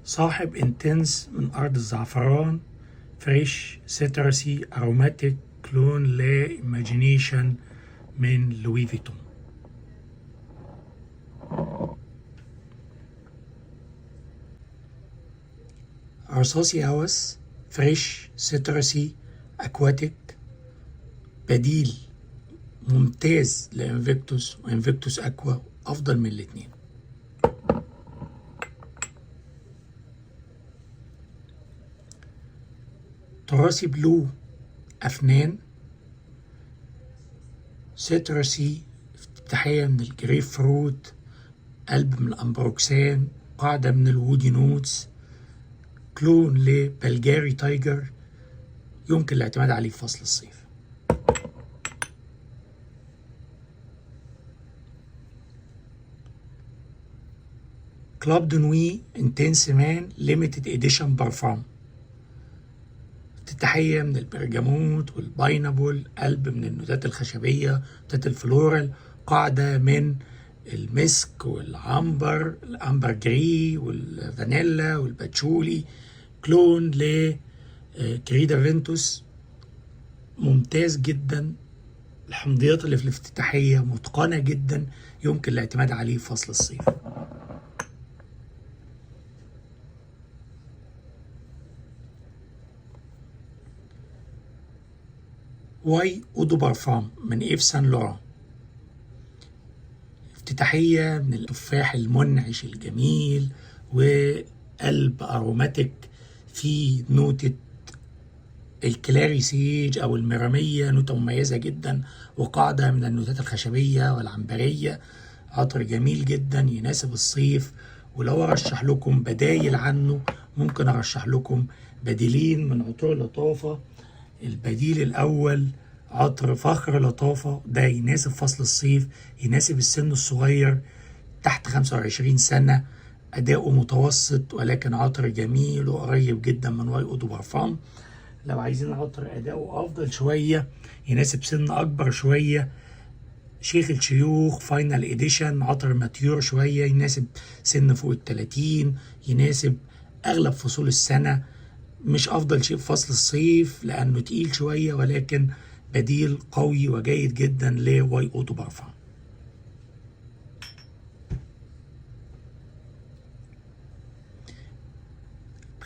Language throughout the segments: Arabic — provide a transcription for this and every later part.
صاحب انتنس من أرض الزعفران، فريش سيترسي أروماتيك كلون لا إيماجينيشن من لوي فيتون. رصاصي هوس فريش سيترسي أكواتيك، بديل ممتاز لإنفيكتوس وإنفيكتوس أكوا، أفضل من الاتنين. تراثي بلو أفنان، سيترسي افتتاحية من الجريب فروت، قلب من الأمبروكسان، قاعدة من الوودي نوتس، كلون لبلجاري تايجر، يمكن الاعتماد عليه في فصل الصيف. كلاب دونوي انتنس مان ليميتد اديشن بارفان، افتتاحية من البرجموت والباينابل، قلب من النوتات الخشبية، نوتات الفلورال، قاعدة من المسك والعنبر، الأمبر جري والفانيلا والباتشولي، كلون لكريدا فينتوس، ممتاز جدا. الحمضيات اللي في الافتتاحية متقنة جدا، يمكن الاعتماد عليه في فصل الصيف. واي اودو بارفام من ايف سان لوران، افتتاحية من التفاح المنعش الجميل، وقلب أروماتيك في نوتة الكلاري سيج أو الميرامية، نوتة مميزة جدا، وقاعدة من النوتات الخشبية والعنبرية. عطر جميل جدا يناسب الصيف. ولو أرشح لكم بدايل عنه، ممكن أرشح لكم بديلين من عطور لطافة. البديل الأول عطر فخر لطافة، ده يناسب فصل الصيف، يناسب السن الصغير تحت 25 سنة، أداؤه متوسط ولكن عطر جميل وقريب جدا من واي اودو بارفام. لو عايزين عطر أداؤه أفضل شوية يناسب سن أكبر شوية، شيخ الشيوخ فاينل إديشن، عطر ماتيور شوية يناسب سن فوق ال30، يناسب أغلب فصول السنة. مش أفضل شيء في فصل الصيف لأنه تقيل شوية، ولكن بديل قوي وجيد جدا لواي اودو بارفان.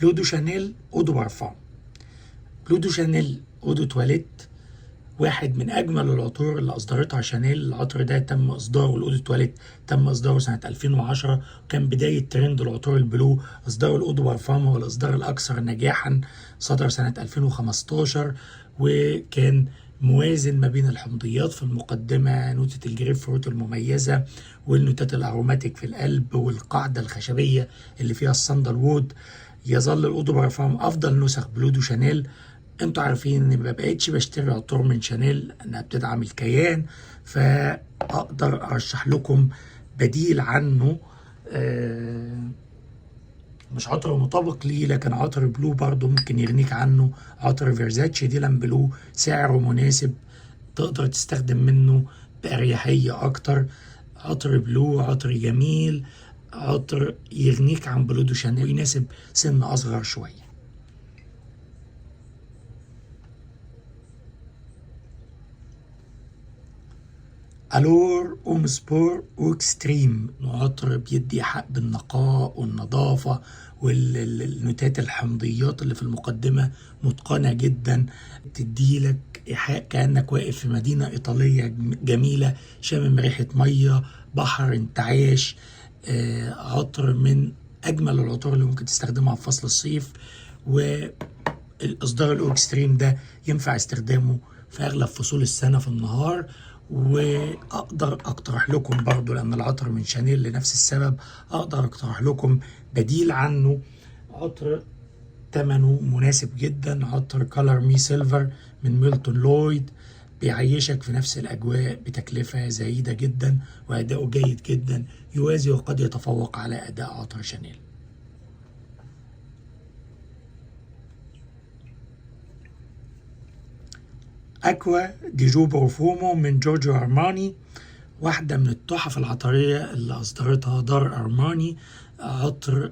بلو دو شانيل اودو بارفان، بلو دو شانيل اودو تواليت، واحد من اجمل العطور اللي اصدرتها شانيل. العطر ده تم اصداره، الاودو تواليت تم اصداره سنه 2010، وكان بدايه ترند العطور البلو. اصدار الاودو بارفام هو الاصدار الاكثر نجاحا، صدر سنه 2015، وكان موازن ما بين الحمضيات في المقدمه، نوتة الجريب فروت المميزه، والنوتات الاروماتيك في القلب، والقاعده الخشبيه اللي فيها الصندل وود. يظل الاودو بارفام افضل نسخ بلو دو شانيل. انتوا عارفين ان ما بقتش بشتري عطور من شانيل انها بتدعم الكيان، فاقدر ارشح لكم بديل عنه، مش عطر مطابق ليه لكن عطر بلو برضو ممكن يغنيك عنه. عطر فيرزاتشي ديلان بلو سعره مناسب، تقدر تستخدم منه بأريحية اكتر. عطر بلو عطر جميل، عطر يغنيك عن بلو دو شانيل، يناسب سن اصغر شوية. الور اوم سبور واكستريم، عطر بيدي حق بالنقاء والنظافه، والنوتات الحمضيات اللي في المقدمه متقنه جدا، تديلك ايحاء كانك واقف في مدينه ايطاليه جميله، شامم ريحه ميه بحر انتعاش. عطر من اجمل العطور اللي ممكن تستخدمها في فصل الصيف. والاصدار الاكستريم ده ينفع استخدامه في اغلب فصول السنه في النهار. واقدر اقترح لكم برضو، لان العطر من شانيل لنفس السبب، اقدر اقترح لكم بديل عنه، عطر ثمنه مناسب جدا، عطر كولر مي سيلفر من ميلتون لويد، بيعيشك في نفس الاجواء بتكلفه زهيده جدا، واداؤه جيد جدا، يوازي وقد يتفوق على اداء عطر شانيل. اكوا دي جو بروفومو من جورجيو ارماني، واحدة من التحف العطرية اللي أصدرتها دار أرماني. عطر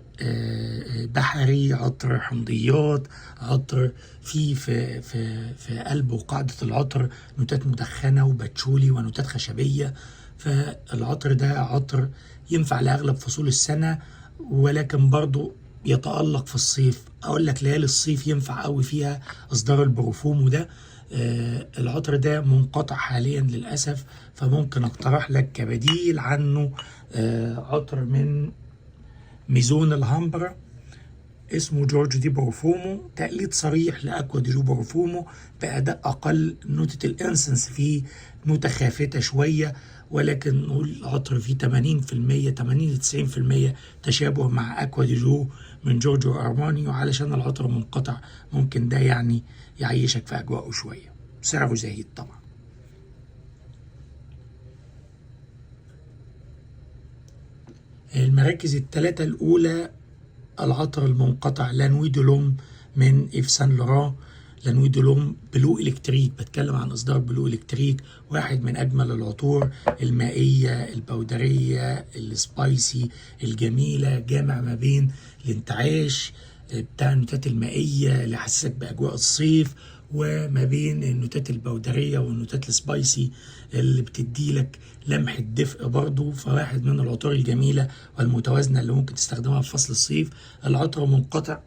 بحري، عطر حمضيات، عطر في قلب وقاعدة العطر نوتات مدخنة وباتشولي ونوتات خشبية. فالعطر ده عطر ينفع لأغلب فصول السنة، ولكن برضو يتألق في الصيف. أقول لك ليالي الصيف ينفع قوي فيها إصدار البروفوم. وده العطر ده منقطع حاليا للأسف، فممكن اقترح لك كبديل عنه عطر من ميزون الهامبرا اسمه جورج دي بروفومو، تقليد صريح لأكوا دي جو بروفومو بأداء أقل. نوتة الإنسنس فيه نوتة خافتة شوية، ولكن نقول عطر فيه 80% 80 ل 90% تشابه مع أكوا دي جو من جورجو أرماني. وعلشان العطر منقطع ممكن ده يعني يعيشك في أجواءه شوية. سعره زهيد طبعا. المراكز الثلاثة الأولى العطر المنقطع لانوي دو لوم من إيف سان لوران. لانوي دو لوم بلو إلكتريك، بتكلم عن إصدار بلو إلكتريك، واحد من أجمل العطور المائية البودرية السبايسي الجميلة، جامع ما بين الانتعاش بتاع النوتات المائية اللي يحسسك بأجواء الصيف، وما بين النوتات البودرية والنوتات السبايسي اللي بتدي لك لمحة دفء برضو. فواحد من العطور الجميلة والمتوازنة اللي ممكن تستخدمها في فصل الصيف. العطر منقطع،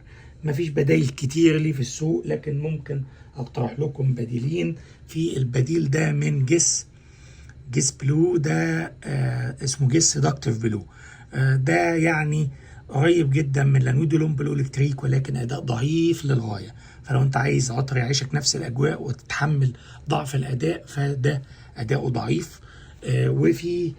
مفيش بدايل كتير ليه في السوق، لكن ممكن اقترح لكم بديلين. في البديل ده من جس بلو، ده اسمه جس سيدكتيف بلو. ده يعني قريب جدا من لانوي دو لوم بلو الكتريك، ولكن اداء ضعيف للغايه. فلو انت عايز عطر يعيشك نفس الاجواء وتتحمل ضعف الاداء، فده اداؤه ضعيف. وفي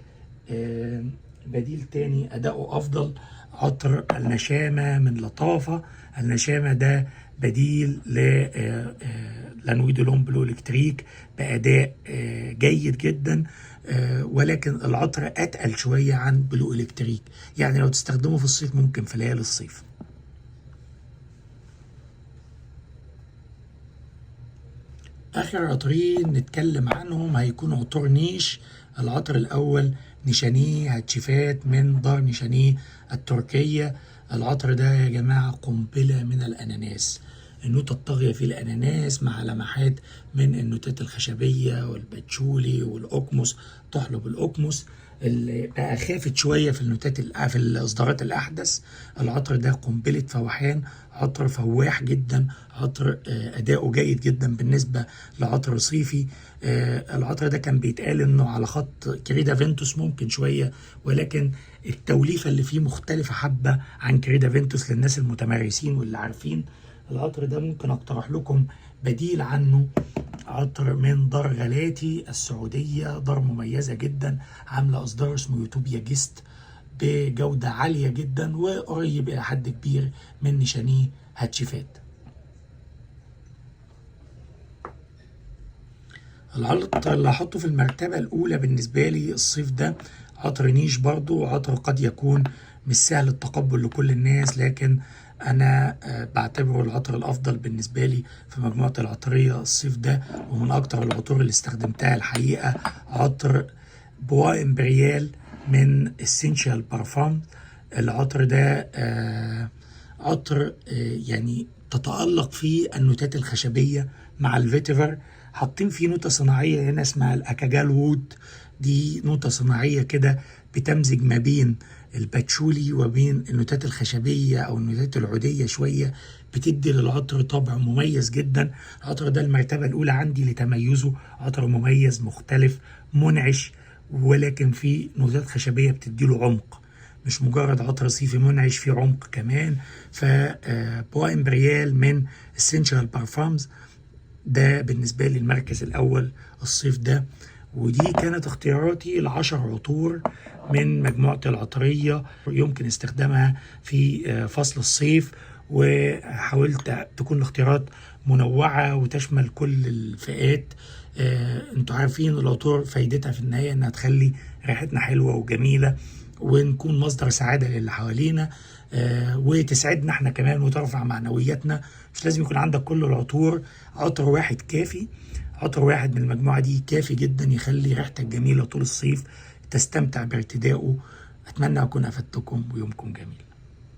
بديل تاني اداؤه افضل، عطر النشامه من لطافه. النشامه ده بديل لانوي دو لوم بلو الكتريك باداء جيد جدا، ولكن العطر اتقل شويه عن بلو الكتريك. يعني لو تستخدمه في الصيف ممكن في ليالي الصيف. اخر عطرين نتكلم عنهم هيكونوا عطور نيش. العطر الاول نيشانيه هاتشيفات من دار نيشانيه التركيه. العطر ده يا جماعه قنبله من الاناناس، النوتة الطاغية فيه الأناناس مع لمحات من النوتات الخشبية والباتشولي والأوكموس، تحلب الأوكموس اللي بقى خافت شوية في النوتات في الإصدارات الأحدث. العطر ده قنبلة فوحان، عطر فواح جدا، عطر أداؤه جيد جدا بالنسبة لعطر صيفي. العطر ده كان بيتقال إنه على خط كريدا فينتوس ممكن شوية، ولكن التوليفة اللي فيه مختلفة حبة عن كريدا فينتوس للناس المتمرسين واللي عارفين. العطر ده ممكن اقترح لكم بديل عنه، عطر من دار غلاتي السعودية، دار مميزة جدا، عاملة اصدار اسمه يوتوبيا جيست بجودة عالية جدا، وقريب الى حد كبير من نيشانيه هاتشيفات. العطر اللي هحطه في المرتبة الأولى بالنسبة لي الصيف ده عطر نيش برضو، عطر قد يكون مش سهل التقبل لكل الناس، لكن أنا بعتبره العطر الأفضل بالنسبة لي في مجموعة العطرية الصيف ده. ومن أكتر العطور اللي استخدمتها الحقيقة عطر بوا إمبريال من اسينشال بارفام. العطر ده عطر يعني تتألق فيه النوتات الخشبية مع الفيتيفر. حاطين فيه نوتة صناعية هنا اسمها الأكاجال وود، دي نوتة صناعية كده بتمزج ما بين الباتشولي وبين النوتات الخشبية أو النوتات العودية شوية، بتدي للعطر طابع مميز جدا. العطر ده المرتبة الأولى عندي لتميزه، عطر مميز مختلف منعش، ولكن فيه نوتات خشبية بتديله عمق، مش مجرد عطر صيفي منعش، فيه عمق كمان. فبوا إمبريال من اسينشال بارفامز ده بالنسبة لي المركز الأول الصيف ده. ودي كانت اختياراتي ل10 عطور من مجموعة العطرية يمكن استخدامها في فصل الصيف، وحاولت تكون الاختيارات منوعة وتشمل كل الفئات. انتوا عارفين العطور فايدتها في النهاية انها تخلي ريحتنا حلوة وجميلة، ونكون مصدر سعادة للي حوالينا، وتسعدنا احنا كمان وترفع معنوياتنا. مش لازم يكون عندك كل العطور، عطر واحد كافي، عطر واحد من المجموعة دي كافي جدا يخلي ريحتك جميلة طول الصيف، تستمتع بارتدائه. أتمنى أكون أفدتكم ويومكم جميل.